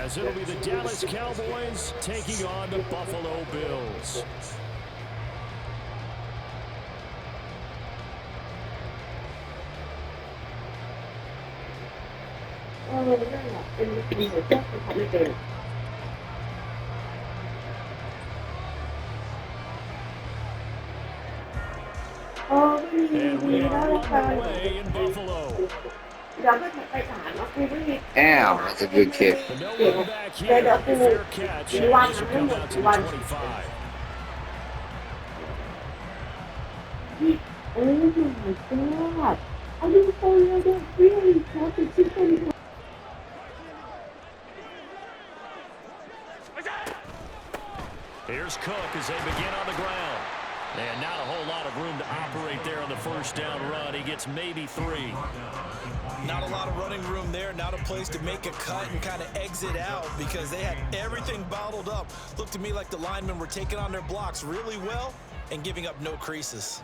as it'll be the Dallas Cowboys taking on the Buffalo Bills. And we are underway in Buffalo. Ow, that's a good kick. No way back here. Fair catch. This will come out to the 25. Oh my God. I didn't follow that really. Here's Cook as they begin on the ground. And not a whole lot of room to operate there on the first down run. He gets maybe 3. Not a lot of running room there. Not a place to make a cut and kind of exit out because they had everything bottled up. Looked to me like the linemen were taking on their blocks really well and giving up no creases.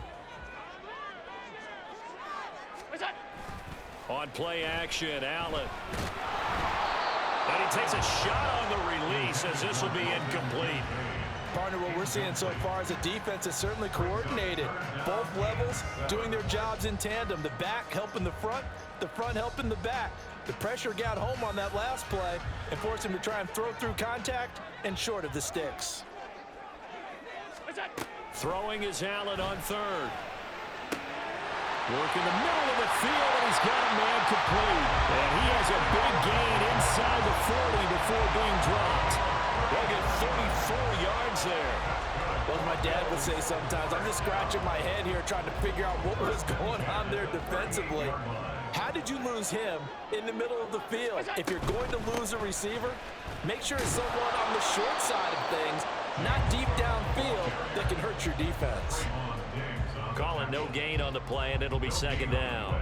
On play action, Allen. And he takes a shot on the release as this will be incomplete. Partner, what we're seeing so far is a defense that's certainly coordinated. Both levels doing their jobs in tandem. The back helping the front helping the back. The pressure got home on that last play and forced him to try and throw through contact and short of the sticks. Throwing is Allen on third. Work in the middle of the field, and he's got a man complete. And he has a big gain inside the 40 before being dropped. They'll get 34 yards there. Well, my dad would say sometimes, I'm just scratching my head here trying to figure out what was going on there defensively. How did you lose him in the middle of the field? If you're going to lose a receiver, make sure it's someone on the short side of things, not deep downfield, that can hurt your defense. Calling no gain on the play, and it'll be second down.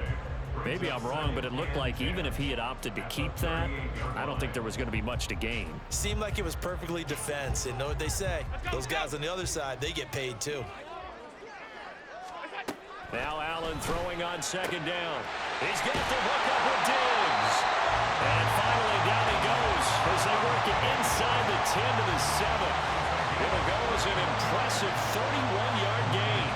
Maybe I'm wrong, but it looked like even if he had opted to keep that, I don't think there was going to be much to gain. Seemed like it was perfectly defense. And know what they say? Those guys on the other side, they get paid too. Now Allen throwing on second down. He's got the hook up with Diggs. And finally down he goes as they work it inside the 10 to the 7. It'll go as an impressive 31-yard gain.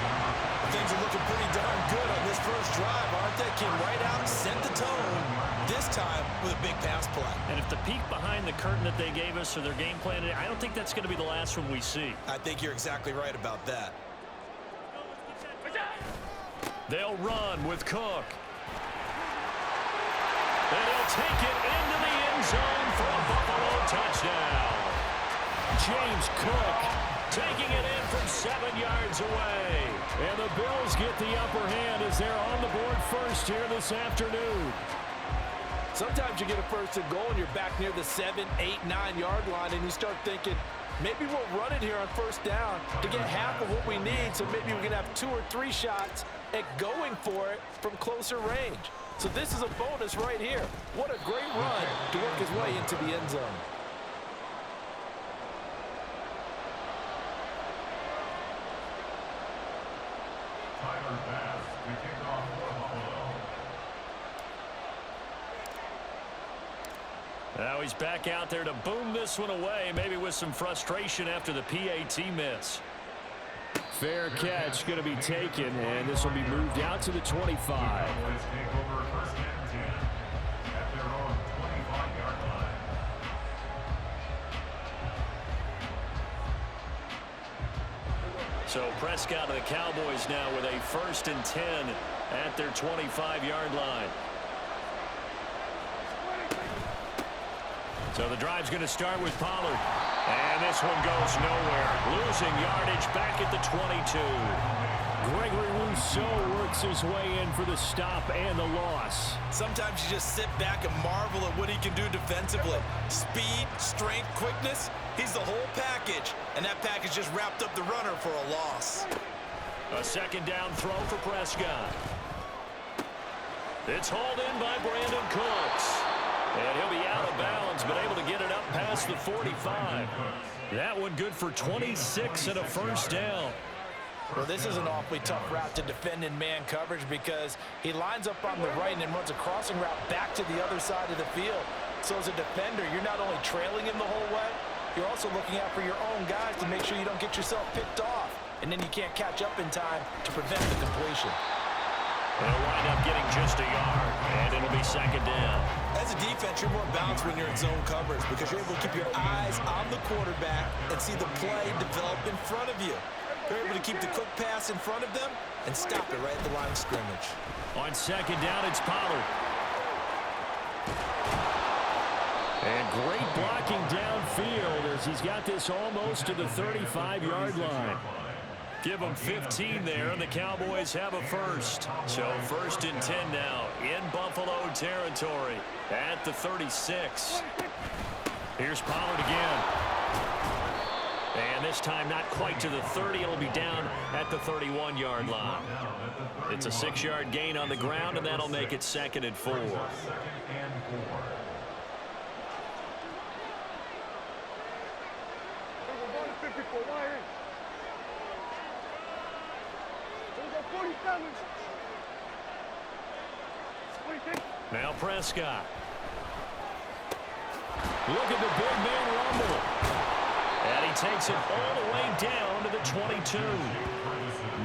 Things are looking pretty darn good on this first drive, aren't they? Came right out, set the tone, this time with a big pass play. And if the peek behind the curtain that they gave us or their game plan, I don't think that's going to be the last one we see. I think you're exactly right about that. They'll run with Cook. And he'll take it into the end zone for a Buffalo touchdown. James Cook taking it in from 7 yards away. And the Bills get the upper hand as they're on the board first here this afternoon. Sometimes you get a first and goal and you're back near the 7, 8, 9-yard line and you start thinking, maybe we'll run it here on first down to get half of what we need, so maybe we can have 2 or 3 shots at going for it from closer range. So this is a bonus right here. What a great run to work his way into the end zone. Now he's back out there to boom this one away, maybe with some frustration after the PAT miss. Fair catch going to be taken, and this will be moved out to the 25. So Prescott of the Cowboys now with a 1st and 10 at their 25-yard line. So the drive's going to start with Pollard. And this one goes nowhere. Losing yardage back at the 22. Gregory Rousseau works his way in for the stop and the loss. Sometimes you just sit back and marvel at what he can do defensively. Speed, strength, quickness. He's the whole package. And that package just wrapped up the runner for a loss. A second down throw for Prescott. It's hauled in by Brandon Cooks. And he'll be out of bounds, but able to get it up past the 45. That one good for 26 and a first down. Well, this is an awfully tough route to defend in man coverage because he lines up on the right and then runs a crossing route back to the other side of the field. So as a defender, you're not only trailing him the whole way, you're also looking out for your own guys to make sure you don't get yourself picked off. And then you can't catch up in time to prevent the completion. They'll wind up getting just a yard, and it'll be second down. As a defense, you're more balanced when you're in zone coverage because you're able to keep your eyes on the quarterback and see the play develop in front of you. You're able to keep the quick pass in front of them and stop it right at the line of scrimmage. On second down, it's Pollard. And great blocking downfield as he's got this almost to the 35-yard line. Give them 15 there, and the Cowboys have a first. So first and 10 now in Buffalo territory at the 36. Here's Pollard again. And this time not quite to the 30. It'll be down at the 31-yard line. It's a 6-yard gain on the ground, and that'll make it second and 4. Now Prescott. Look at the big man rumble. And he takes it all the way down to the 22.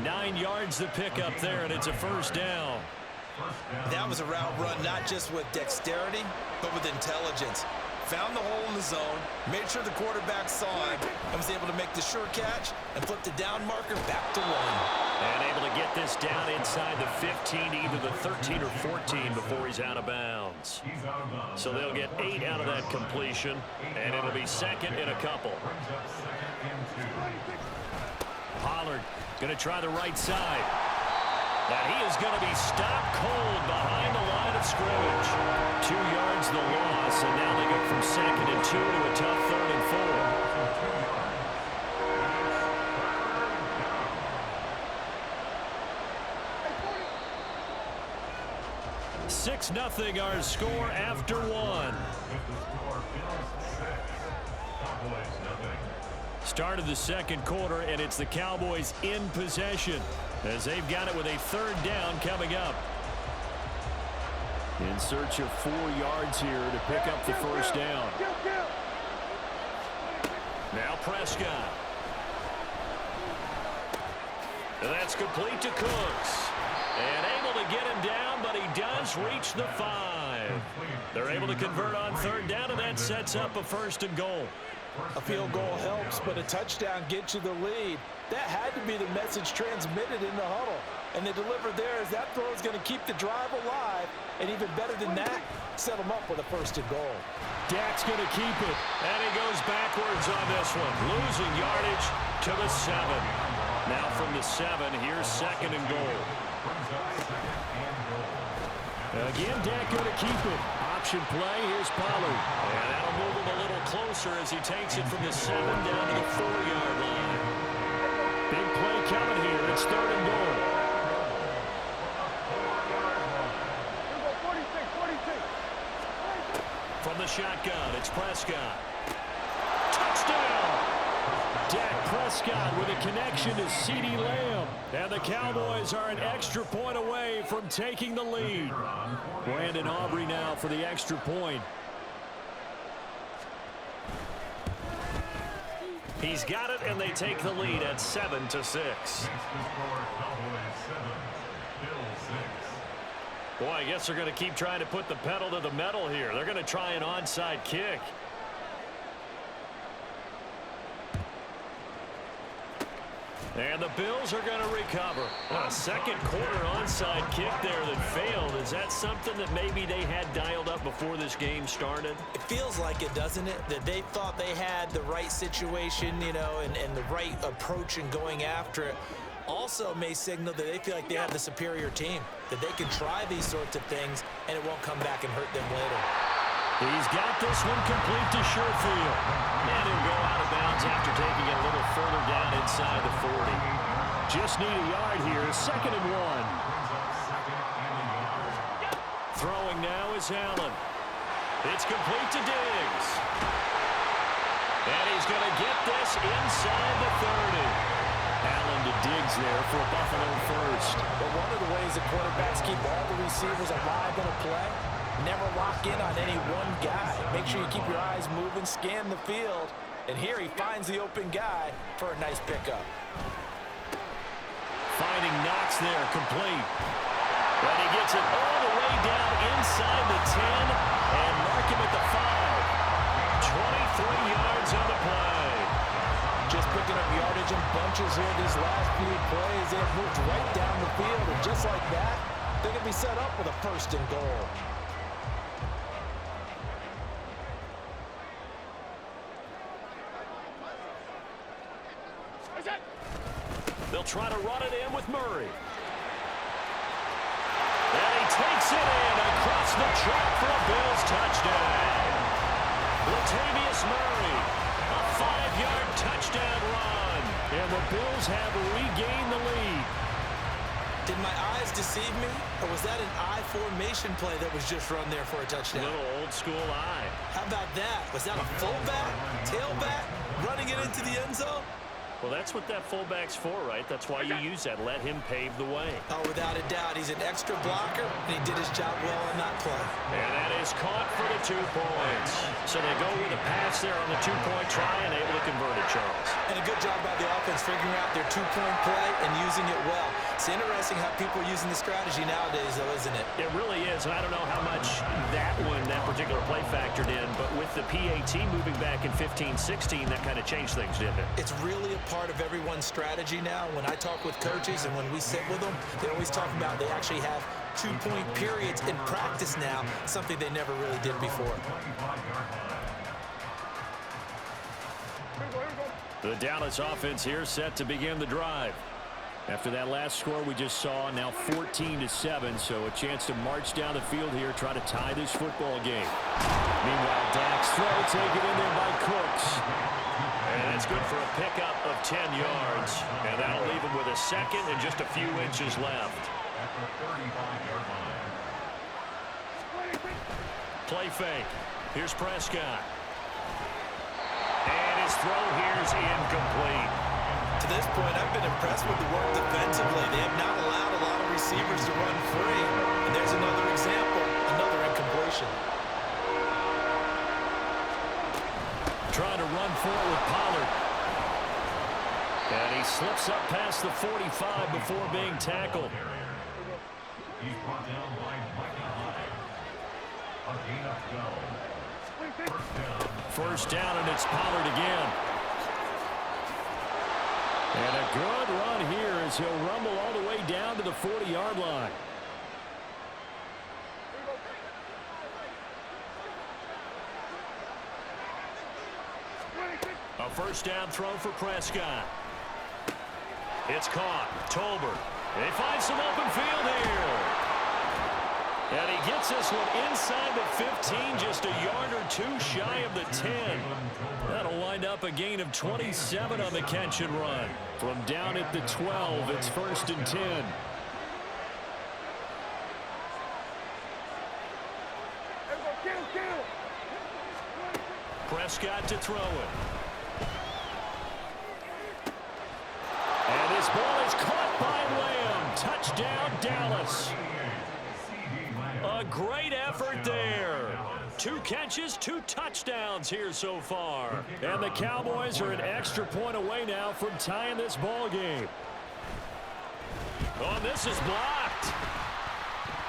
9 yards to pick up there, and it's a first down. That was a route run not just with dexterity, but with intelligence. Found the hole in the zone, made sure the quarterback saw him, and was able to make the sure catch and flip the down marker back to 1. And able to get this down inside the 15, either the 13 or 14 before he's out of bounds. So they'll get 8 out of that completion, and it'll be second and a couple. Pollard going to try the right side. And he is going to be stopped cold behind the line of scrimmage. 2 yards the loss, and now they go from second and 2 to a tough third and 4. 6-0 our score after 1. Start of the second quarter, and it's the Cowboys in possession as they've got it with a third down coming up. In search of 4 yards here to pick up the first down. Now Prescott. And that's complete to Cooks. And able to get him down, but he does reach the 5. They're able to convert on third down, and that sets up a first and goal. A field goal helps, but a touchdown gets you the lead. That had to be the message transmitted in the huddle. And they delivered there as that throw is going to keep the drive alive. And even better than that, set them up with a first and goal. Dak's going to keep it. And he goes backwards on this one. Losing yardage to the 7. Now from the 7, here's second and goal. Again, Dak going to keep it. Option play, here's Pollard. And that'll move him a little closer as he takes it from the 7 down to the 4-yard line. Big play coming here. It's third and goal. From the shotgun, it's Prescott. Touchdown! Dak Prescott with a connection to CeeDee Lamb. And the Cowboys are an extra point away from taking the lead. Brandon Aubrey now for the extra point. He's got it, and they take the lead at 7-6. Boy, I guess they're going to keep trying to put the pedal to the metal here. They're going to try an onside kick. And the Bills are going to recover. A second quarter onside kick there that failed. Is that something that maybe they had dialed up before this game started? It feels like it, doesn't it? That they thought they had the right situation, you know, and the right approach in going after it. Also may signal that they feel like they have the superior team, that they can try these sorts of things and it won't come back and hurt them later. He's got this one complete to Sherfield. And he'll go out of bounds after taking it a little further down inside the 40. Just need a yard here, second and 1. Throwing now is Allen. It's complete to Diggs. And he's going to get this inside the 30. Allen to Diggs there for a Buffalo first. But one of the ways that quarterbacks keep all the receivers alive in a play Never lock in on any one guy. Make sure you keep your eyes moving, scan the field. And here he finds the open guy for a nice pickup. Finding Knox there, complete. And he gets it all the way down inside the 10 and mark him at the 5. 23 yards on the play. Just picking up yardage in bunches here these last few plays. They have moved right down the field, and just like that, they're going to be set up with a first and goal. They'll try to run it in with Murray. And he takes it in across the track for a Bills touchdown. Latavius Murray, a 5-yard touchdown run. And the Bills have regained the lead. Did my eyes deceive me, or was that an I formation play that was just run there for a touchdown? Little old school eye. How about that? Was that a fullback, tailback, running it into the end zone? Well, that's what that fullback's for, right? That's why you use that. Let him pave the way. Oh, without a doubt. He's an extra blocker, and he did his job well on that play. And that is caught for the 2 points. So they go with a pass there on the 2-point try and able to convert it, Charles. And a good job by the offense figuring out their 2-point play and using it well. It's interesting how people are using the strategy nowadays, though, isn't it? It really is. And I don't know how much that particular play factored in, but with the PAT moving back in 15-16, that kind of changed things, didn't it? It's really a part of everyone's strategy now. When I talk with coaches and when we sit with them, they always talk about they actually have 2-point periods in practice now, something they never really did before. The Dallas offense here set to begin the drive. After that last score we just saw, now 14-7, so a chance to march down the field here, try to tie this football game. Meanwhile, Dak's throw taken in there by Cooks. And that's good for a pickup of 10 yards. And that'll leave him with a second and just a few inches left. Play fake. Here's Prescott. And his throw here is incomplete. To this point, I've been impressed with the work defensively. They have not allowed a lot of receivers to run free. And there's another example, another incompletion. Trying to run for it with Pollard. And he slips up past the 45 before being tackled. He's brought down by a gain of 12. First down, and it's Pollard again. And a good run here as he'll rumble all the way down to the 40-yard line. A first down throw for Prescott. It's caught. Tolbert. They find some open field here. And he gets this one inside the 15, just a yard or two shy of the 10. That'll wind up a gain of 27 on the catch and run. From down at the 12, it's 1st and 10. Prescott to throw it. And this ball is caught by Lamb. Touchdown, Dallas. A great effort there. 2 catches, 2 touchdowns here so far. And the Cowboys are an extra point away now from tying this ball game. Oh, this is blocked.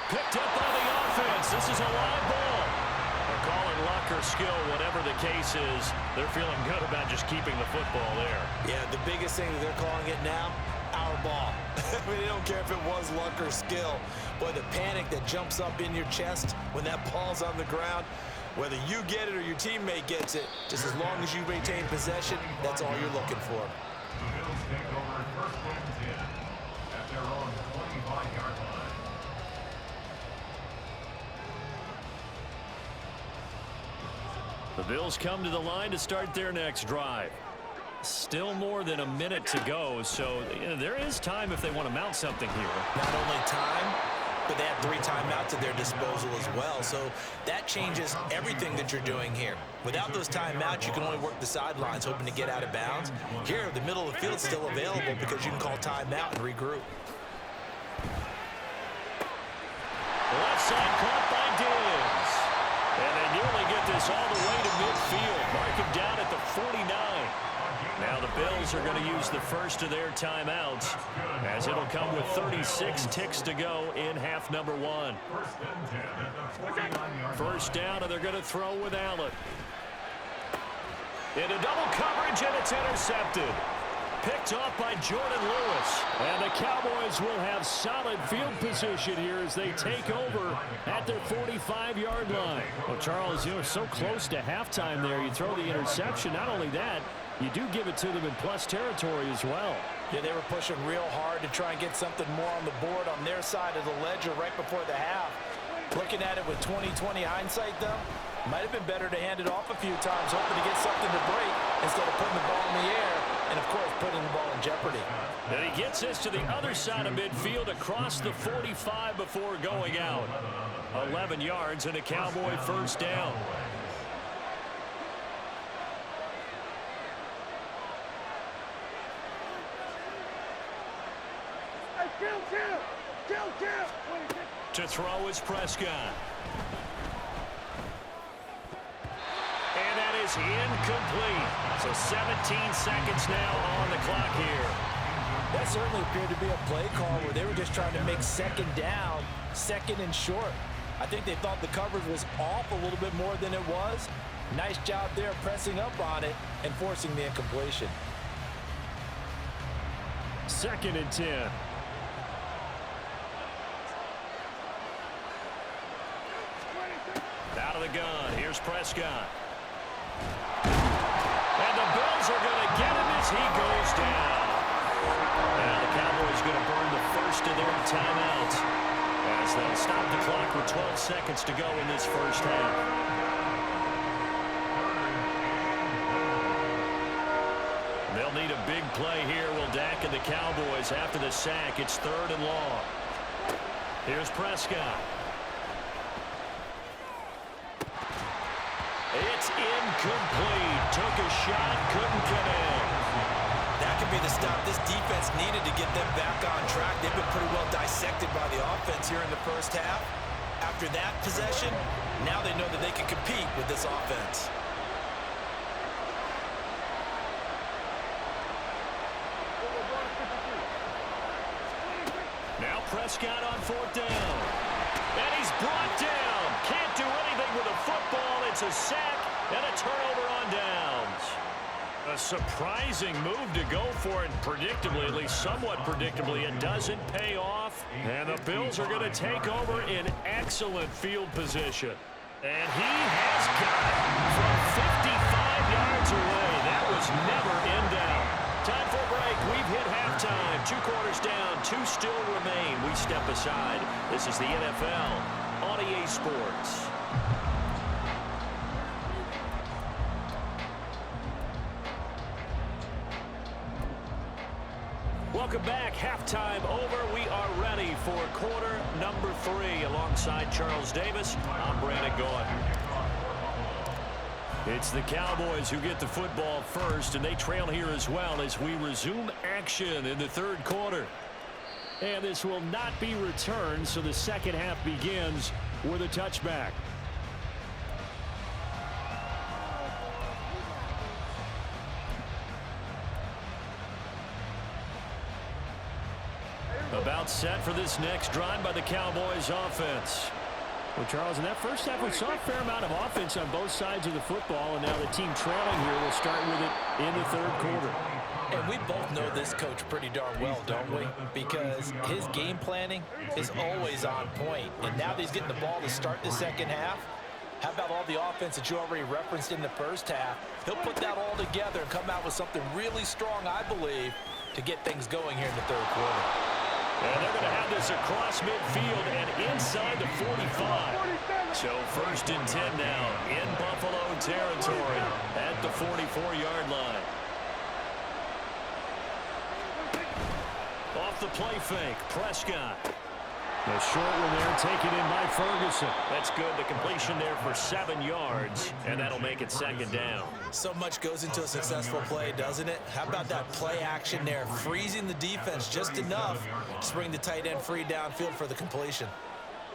Picked up by the offense. This is a live ball. They're calling luck or skill, whatever the case is. They're feeling good about just keeping the football there. Yeah, the biggest thing that they're calling it now, our ball. I mean, they don't care if it was luck or skill. Boy, the panic that jumps up in your chest when that ball's on the ground, whether you get it or your teammate gets it, just as long as you maintain possession, that's all you're looking for. The Bills take over 1st and 10 at their own 25-yard line. The Bills come to the line to start their next drive. Still more than a minute to go, so there is time if they want to mount something here. Not only time, but they have 3 timeouts at their disposal as well, so that changes everything that you're doing here. Without those timeouts, you can only work the sidelines hoping to get out of bounds. Here, the middle of the field is still available because you can call timeout and regroup. The left side caught by Diggs. get this all the way to midfield. Mark him down at the 49. Now the Bills are going to use the first of their timeouts, as it'll come with 36 ticks to go in half number 1. First down, and they're going to throw with Allen. Into double coverage, and it's intercepted. Picked off by Jordan Lewis. And the Cowboys will have solid field position here as they take over at their 45-yard line. Well, Charles, you're so close to halftime there. You throw the interception. Not only that, you do give it to them in plus territory as well. Yeah, they were pushing real hard to try and get something more on the board on their side of the ledger right before the half. Looking at it with 20/20 hindsight, though, might have been better to hand it off a few times, hoping to get something to break instead of putting the ball in the air and, of course, putting the ball in jeopardy. And he gets this to the other side of midfield across the 45 before going out. 11 yards and a Cowboy first down. To throw is Prescott. And that is incomplete. So 17 seconds now on the clock here. That certainly appeared to be a play call where they were just trying to make second down, second and short. I think they thought the coverage was off a little bit more than it was. Nice job there pressing up on it and forcing the incompletion. 2nd and 10. Out of the gun. Here's Prescott. And the Bills are going to get him as he goes down. Now the Cowboys going to burn the first of their timeouts as they'll stop the clock with 12 seconds to go in this first half. They'll need a big play here. Will Dak and the Cowboys after the sack. It's 3rd and long. Here's Prescott. It's incomplete. Took a shot, couldn't get in. That could be the stop this defense needed to get them back on track. They've been pretty well dissected by the offense here in the first half. After that possession, now they know that they can compete with this offense. Now Prescott on 4th down. And he's brought down. Can't do anything with a football. It's a sack and a turnover on downs. A surprising move to go for it predictably, at least somewhat predictably. It doesn't pay off. And the Bills are going to take over in excellent field position. And he has got it from 55 yards away. That was never in doubt. Time for a break. We've hit halftime. 2 quarters down. 2 still remain. We step aside. This is the NFL on EA Sports. Welcome back. Halftime over. We are ready for quarter number 3. Alongside Charles Davis, I'm Brandon Gaudin. It's the Cowboys who get the football first, and they trail here as well as we resume action in the 3rd quarter. And this will not be returned, so the second half begins with a touchback. About set for this next drive by the Cowboys offense. Well, Charles, in that first half, we saw a fair amount of offense on both sides of the football, and now the team trailing here will start with it in the 3rd quarter. And we both know this coach pretty darn well, don't we? Because his game planning is always on point. And now that he's getting the ball to start the second half, how about all the offense that you already referenced in the first half? He'll put that all together and come out with something really strong, I believe, to get things going here in the 3rd quarter. And they're going to have this across midfield and inside the 45. So 1st and 10 now in Buffalo territory at the 44-yard line. Off the play fake, Prescott. The short one there taken in by Ferguson. That's good. The completion there for 7 yards, and that'll make it 2nd down. So much goes into a successful play, doesn't it? How about that play action there, freezing the defense just enough to bring the tight end free downfield for the completion.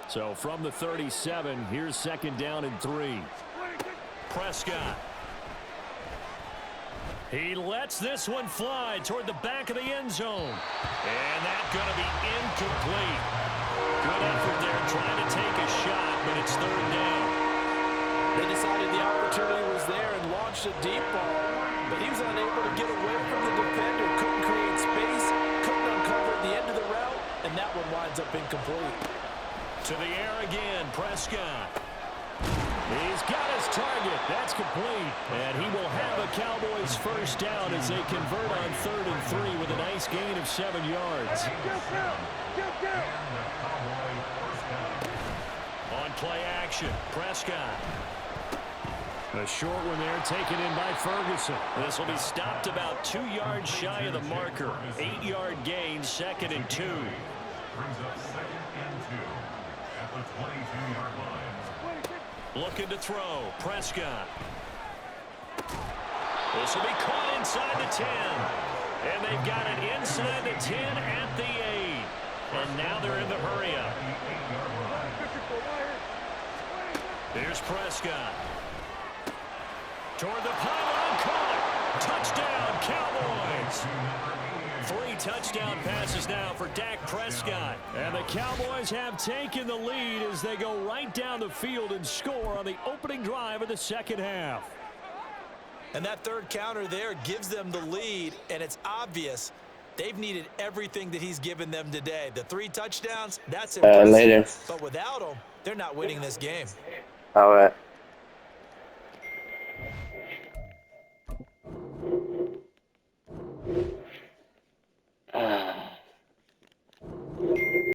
So from the 37, here's 2nd down and 3. Prescott. He lets this one fly toward the back of the end zone. And that's going to be incomplete. Good effort there trying to take a shot, but it's third down. They decided the opportunity was there and launched a deep ball, but he was unable to get away from the defender, couldn't create space, couldn't uncover the end of the route, and that one winds up incomplete. To the air again, Prescott. He's got his target. That's complete. And he will have a Cowboys first down as they convert on 3rd and 3 with a nice gain of 7 yards. On play action, Prescott. A short one there taken in by Ferguson. This will be stopped about 2 yards shy of the marker. 8-yard gain, 2nd and 2. Brings up 2nd and 2 at the 22-yard line. Looking to throw, Prescott. This will be caught inside the 10. And they've got it inside the 10 at the 8. And now they're in the hurry-up. Here's Prescott. Toward the pylon, caught. Touchdown, Cowboys. 3 touchdown passes now for Dak Prescott. And the Cowboys have taken the lead as they go right down the field and score on the opening drive of the second half. And that third counter there gives them the lead, and it's obvious they've needed everything that he's given them today. The 3 touchdowns, that's impressive. Later. But without him, they're not winning this game. All right.